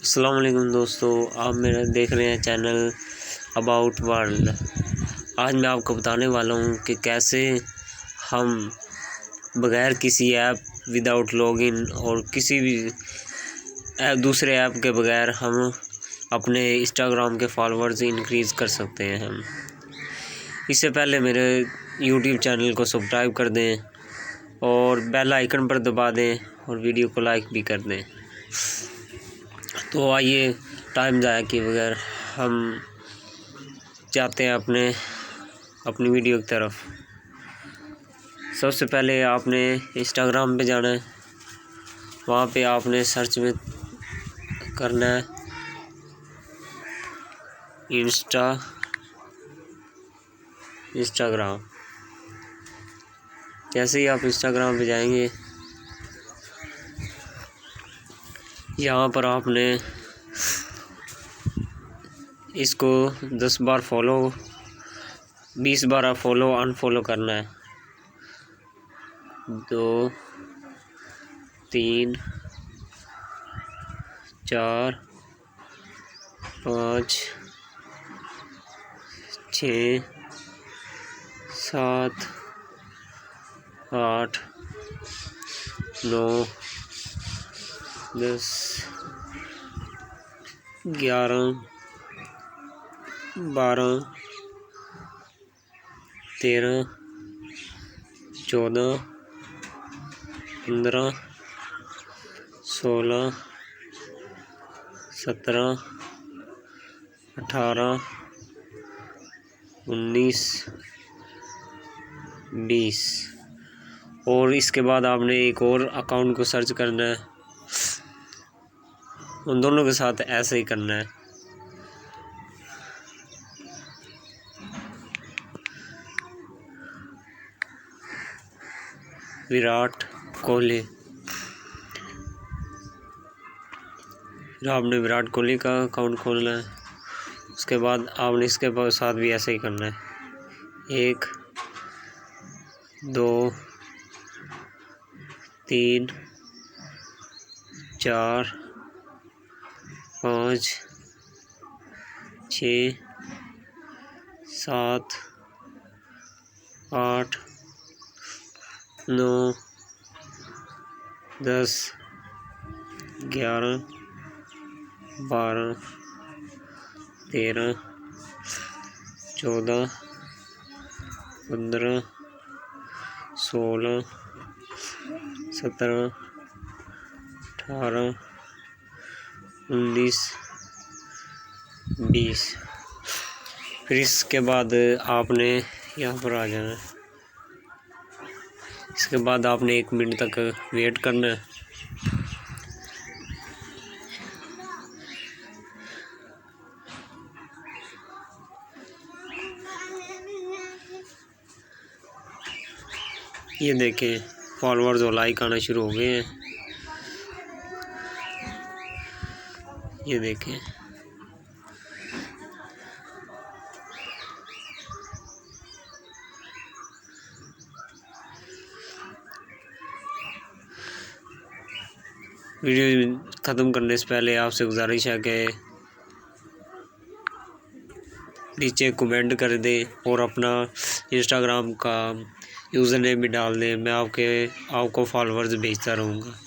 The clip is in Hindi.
अस्सलाम वालेकुम दोस्तों, आप मेरा देख रहे हैं चैनल अबाउट वर्ल्ड। आज मैं आपको बताने वाला हूं कि कैसे हम बग़ैर किसी ऐप विदाउट लॉगिन और किसी भी दूसरे ऐप के बग़ैर हम अपने इंस्टाग्राम के फॉलोअर्स इंक्रीज़ कर सकते हैं। हम इससे पहले मेरे यूट्यूब चैनल को सब्सक्राइब कर दें और बेल आइकन पर दबा दें और वीडियो को लाइक भी कर दें। तो आइए टाइम ज़ाया किए बगैर हम जाते हैं अपनी वीडियो की तरफ। सबसे पहले आपने इंस्टाग्राम पे जाना है, वहाँ पे आपने सर्च में करना है इंस्टाग्राम। जैसे ही आप इंस्टाग्राम पे जाएंगे, यहाँ पर आपने इसको 10 बार फॉलो 20 बार फॉलो अनफॉलो करना है। 2 3 4 5 6 7 8 9 10 11 12 13 14 15 16 17 18 19 20 और इसके बाद आपने एक और अकाउंट को सर्च करना है। उन दोनों के साथ ऐसे ही करना है। विराट कोहली, आपने विराट कोहली का अकाउंट खोलना है। उसके बाद आपने इसके साथ भी ऐसे ही करना है। 1 2 3 4 5 6 7 8 9 10 11 12 13 14 15 16 17 18 19 20। फिर इसके बाद आपने यहाँ पर आ जाना है। इसके बाद आपने 1 मिनट तक वेट करना है। ये देखें, फॉलोअर्स और लाइक आना शुरू हो गए हैं। ये देखें, वीडियो ख़त्म करने से पहले आपसे गुजारिश है कि नीचे कमेंट कर दें और अपना इंस्टाग्राम का यूज़र नेम भी डाल दें। मैं आपको फॉलोअर्स भेजता रहूँगा।